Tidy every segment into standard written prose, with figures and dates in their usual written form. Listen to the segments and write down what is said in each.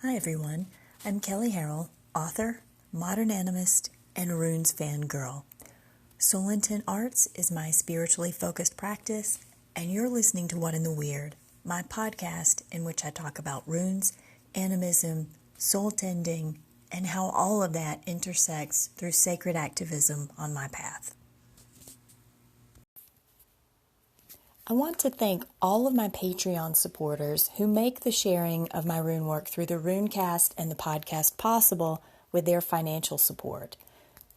Hi everyone, I'm Kelly Harrell, author, modern animist, and runes fangirl. Soul Intent Arts is my spiritually focused practice, and you're listening to What in the Weird, my podcast in which I talk about runes, animism, soul tending, and how all of that intersects through sacred activism on my path. I want to thank all of my Patreon supporters who make the sharing of my rune work through the Runecast and the podcast possible with their financial support.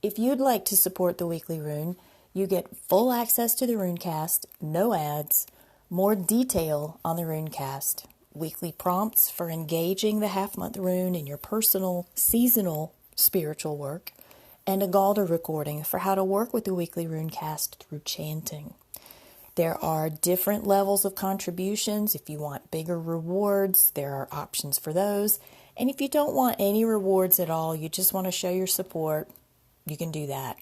If you'd like to support the Weekly Rune, you get full access to the Runecast, no ads, more detail on the Runecast, weekly prompts for engaging the half-month rune in your personal, seasonal spiritual work, and a Galder recording for how to work with the Weekly Runecast through chanting. There are different levels of contributions. If you want bigger rewards, there are options for those. And if you don't want any rewards at all, you just want to show your support, you can do that.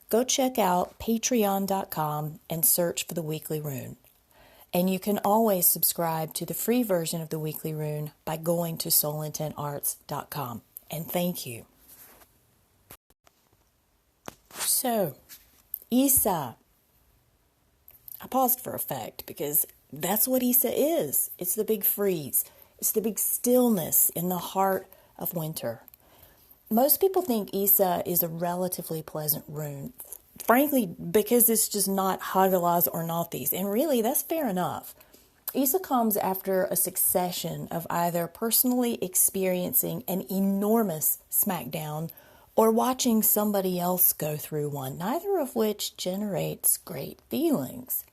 Go check out patreon.com and search for the Weekly Rune. And you can always subscribe to the free version of the Weekly Rune by going to soulintentarts.com. And thank you. So, Isa. I paused for effect because that's what Isa is. It's the big freeze. It's the big stillness in the heart of winter. Most people think Isa is a relatively pleasant rune, frankly, because it's just not Hagalaz or Nothies. And really, that's fair enough. Isa comes after a succession of either personally experiencing an enormous smackdown or watching somebody else go through one, neither of which generates great feelings.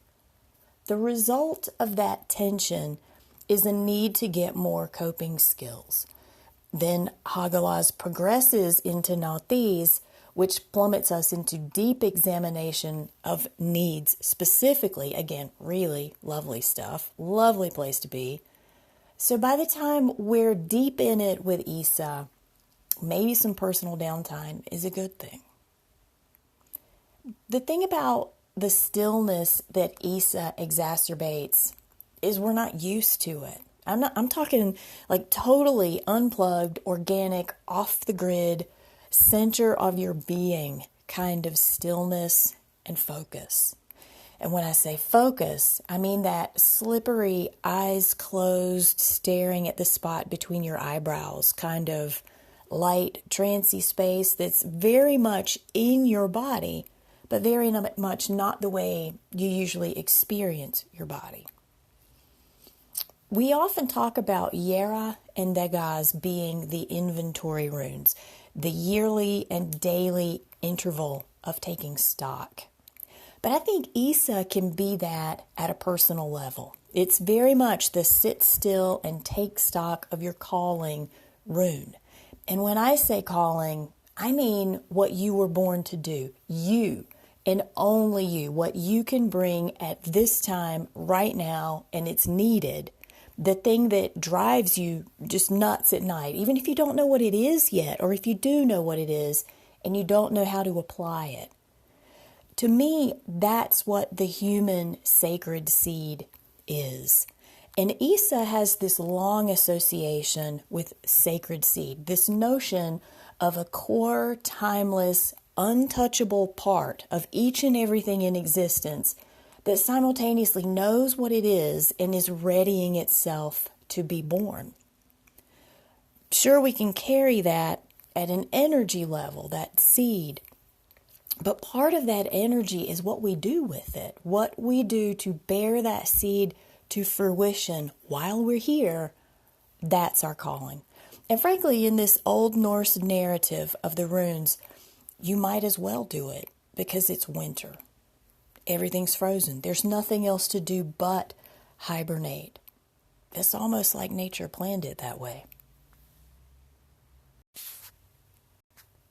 The result of that tension is a need to get more coping skills. Then Hagalaz progresses into Nothies, which plummets us into deep examination of needs specifically. Again, really lovely stuff, lovely place to be. So by the time we're deep in it with Isa, maybe some personal downtime is a good thing. The thing about the stillness that Isa exacerbates is we're not used to it. I'm talking like totally unplugged, organic, off the grid, center of your being kind of stillness and focus. And when I say focus, I mean that slippery, eyes closed, staring at the spot between your eyebrows, kind of light, trancy space that's very much in your body, but very much not the way you usually experience your body. We often talk about Yera and Dagaz being the inventory runes, the yearly and daily interval of taking stock. But I think Isa can be that at a personal level. It's very much the sit still and take stock of your calling rune. And when I say calling, I mean what you were born to do. You. And only you, what you can bring at this time, right now, and it's needed, the thing that drives you just nuts at night, even if you don't know what it is yet, or if you do know what it is, and you don't know how to apply it. To me, that's what the human sacred seed is. And Isa has this long association with sacred seed, this notion of a core, timeless, untouchable part of each and everything in existence that simultaneously knows what it is and is readying itself to be born. Sure, we can carry that at an energy level, that seed, but part of that energy is what we do with it, what we do to bear that seed to fruition while we're here. That's our calling. And frankly, in this Old Norse narrative of the runes, you might as well do it because it's winter. Everything's frozen. There's nothing else to do but hibernate. It's almost like nature planned it that way.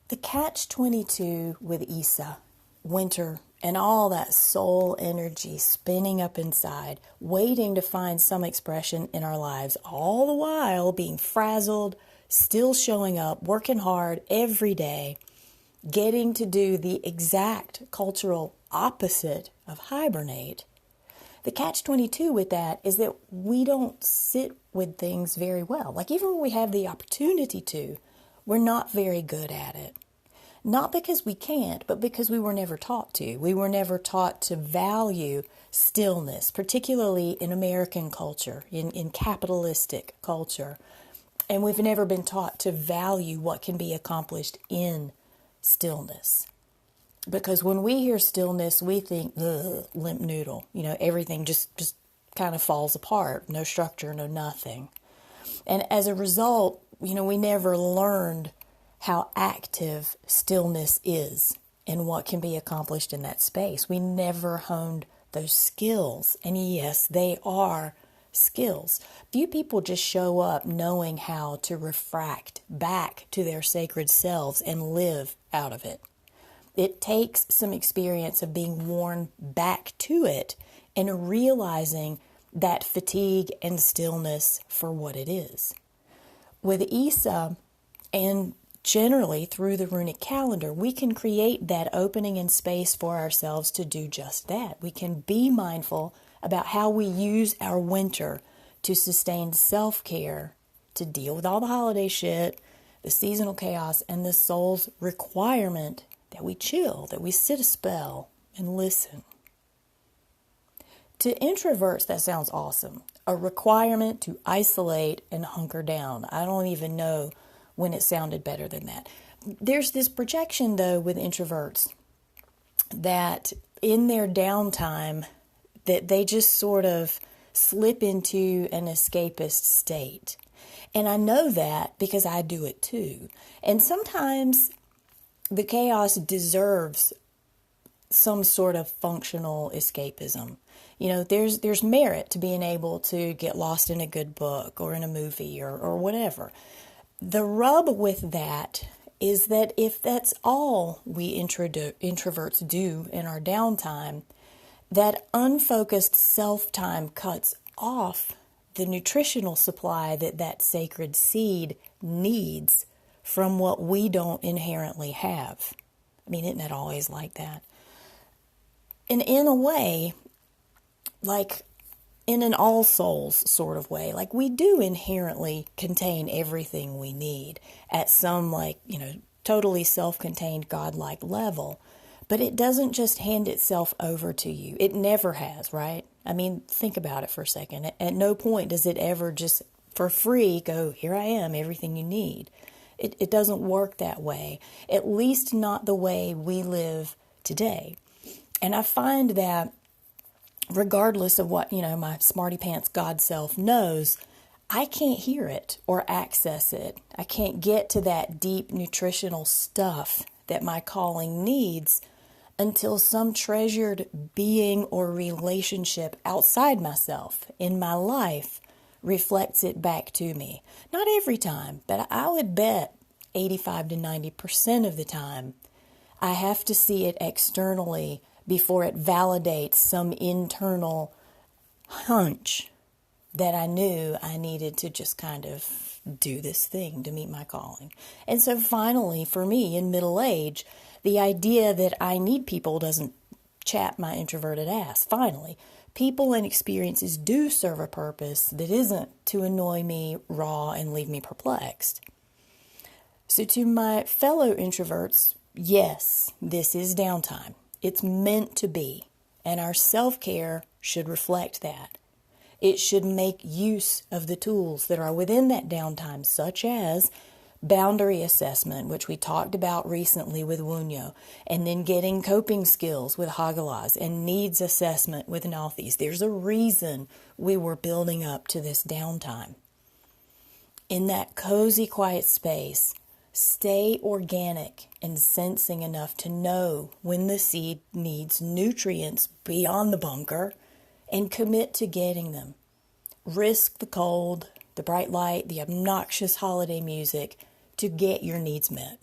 The catch-22 with Isa, winter, and all that soul energy spinning up inside, waiting to find some expression in our lives, all the while being frazzled, still showing up, working hard every day, getting to do the exact cultural opposite of hibernate. The catch-22 with that is that we don't sit with things very well. Like even when we have the opportunity to, we're not very good at it. Not because we can't, but because we were never taught to. We were never taught to value stillness, particularly in American culture, in capitalistic culture. And we've never been taught to value what can be accomplished in stillness. Because when we hear stillness, we think, ugh, limp noodle. Everything just kind of falls apart. No structure, no nothing. And as a result, we never learned how active stillness is and what can be accomplished in that space. We never honed those skills. And yes, they are skills. Few people just show up knowing how to refract back to their sacred selves and live out of it. It takes some experience of being worn back to it and realizing that fatigue and stillness for what it is. With Isa and generally through the runic calendar, we can create that opening and space for ourselves to do just that. We can be mindful about how we use our winter to sustain self-care, to deal with all the holiday shit, the seasonal chaos, and the soul's requirement that we chill, that we sit a spell and listen. To introverts, that sounds awesome. A requirement to isolate and hunker down. I don't even know when it sounded better than that. There's this projection, though, with introverts that in their downtime, that they just sort of slip into an escapist state. And I know that because I do it too. And sometimes the chaos deserves some sort of functional escapism. There's merit to being able to get lost in a good book or in a movie or whatever. The rub with that is that if that's all we introverts do in our downtime, that unfocused self-time cuts off the nutritional supply that sacred seed needs from what we don't inherently have. I mean, isn't it always like that? And in a way, like in an all souls sort of way, like we do inherently contain everything we need at some totally self-contained godlike level. But it doesn't just hand itself over to you. It never has, right? I mean, think about it for a second. At no point does it ever just for free go, here I am, everything you need. It doesn't work that way, at least not the way we live today. And I find that regardless of what, my smarty pants God self knows, I can't hear it or access it. I can't get to that deep nutritional stuff that my calling needs until some treasured being or relationship outside myself in my life reflects it back to me. Not every time, but I would bet 85 to 90% of the time, I have to see it externally before it validates some internal hunch that I knew I needed to just kind of do this thing to meet my calling. And so finally, for me in middle age, the idea that I need people doesn't chap my introverted ass. Finally, people and experiences do serve a purpose that isn't to annoy me raw and leave me perplexed. So to my fellow introverts, yes, this is downtime. It's meant to be, and our self-care should reflect that. It should make use of the tools that are within that downtime, such as boundary assessment, which we talked about recently with Wunyo, and then getting coping skills with Hagalaz, and needs assessment with Nauthiz. There's a reason we were building up to this downtime. In that cozy, quiet space, stay organic and sensing enough to know when the seed needs nutrients beyond the bunker and commit to getting them. Risk the cold, the bright light, the obnoxious holiday music to get your needs met.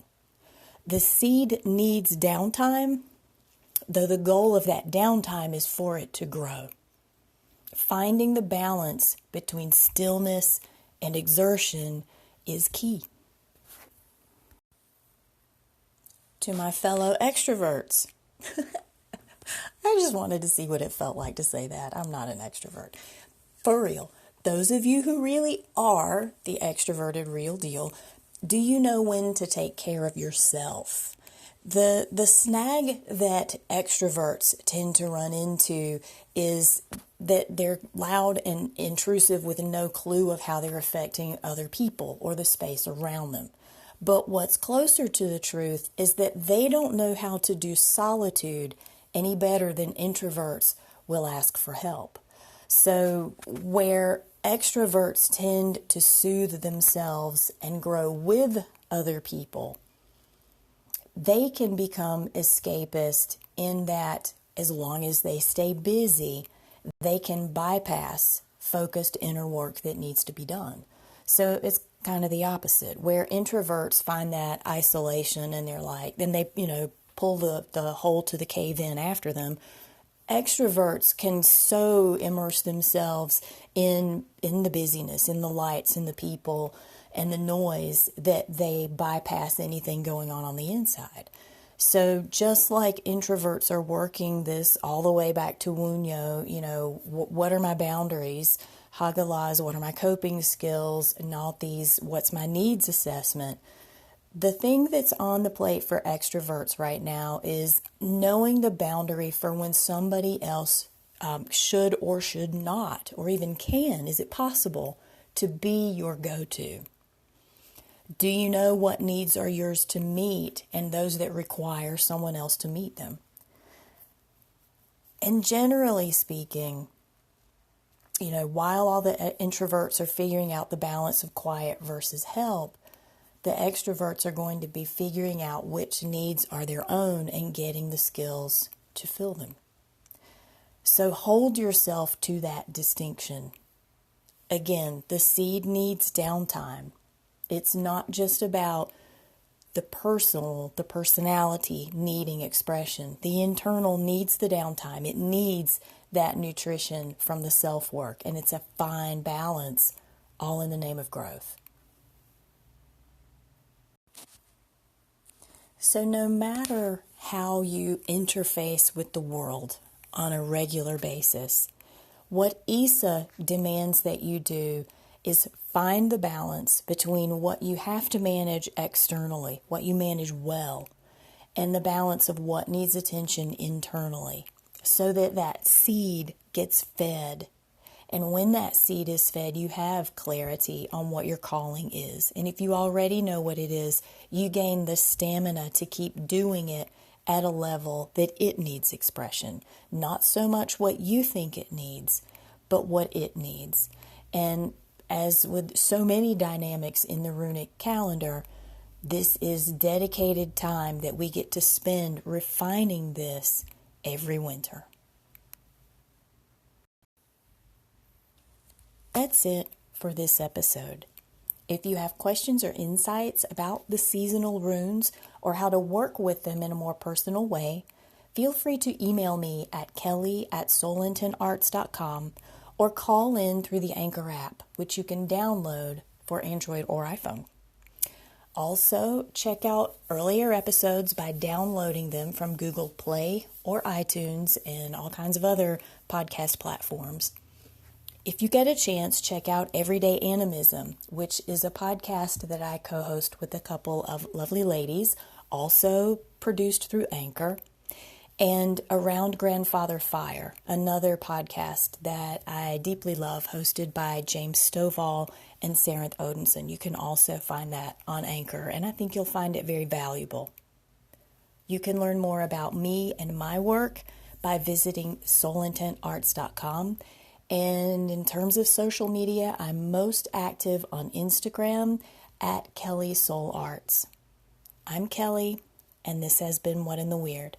The seed needs downtime, though the goal of that downtime is for it to grow. Finding the balance between stillness and exertion is key. To my fellow extroverts, I just wanted to see what it felt like to say that. I'm not an extrovert. For real, those of you who really are the extroverted real deal, do you know when to take care of yourself? The snag that extroverts tend to run into is that they're loud and intrusive with no clue of how they're affecting other people or the space around them. But what's closer to the truth is that they don't know how to do solitude any better than introverts will ask for help. So where extroverts tend to soothe themselves and grow with other people, they can become escapist in that as long as they stay busy, they can bypass focused inner work that needs to be done. So it's kind of the opposite, where introverts find that isolation and they're like, then they, pull the hole to the cave in after them. Extroverts can so immerse themselves in the busyness, in the lights, in the people, and the noise that they bypass anything going on the inside. So just like introverts are working this all the way back to Wunyo, what are my boundaries? Hagalaz, what are my coping skills? Not these, what's my needs assessment? The thing that's on the plate for extroverts right now is knowing the boundary for when somebody else should or should not, or even can. Is it possible to be your go-to? Do you know what needs are yours to meet and those that require someone else to meet them? And generally speaking, while all the introverts are figuring out the balance of quiet versus help, the extroverts are going to be figuring out which needs are their own and getting the skills to fill them. So hold yourself to that distinction. Again, the seed needs downtime. It's not just about the personality needing expression. The internal needs the downtime. It needs that nutrition from the self-work, and it's a fine balance, all in the name of growth. So no matter how you interface with the world on a regular basis, what Isa demands that you do is find the balance between what you have to manage externally, what you manage well, and the balance of what needs attention internally, so that that seed gets fed. And when that seed is fed, you have clarity on what your calling is. And if you already know what it is, you gain the stamina to keep doing it at a level that it needs expression. Not so much what you think it needs, but what it needs. And as with so many dynamics in the runic calendar, this is dedicated time that we get to spend refining this every winter. That's it for this episode. If you have questions or insights about the seasonal runes or how to work with them in a more personal way, feel free to email me at kelly@soulintentarts.com or call in through the Anchor app, which you can download for Android or iPhone. Also, check out earlier episodes by downloading them from Google Play or iTunes and all kinds of other podcast platforms. If you get a chance, check out Everyday Animism, which is a podcast that I co-host with a couple of lovely ladies, also produced through Anchor, and Around Grandfather Fire, another podcast that I deeply love, hosted by James Stovall and Sarenth Odinson. You can also find that on Anchor, and I think you'll find it very valuable. You can learn more about me and my work by visiting soulintentarts.com. And in terms of social media, I'm most active on Instagram at Kelly Soul Arts. I'm Kelly, and this has been What in the Weird.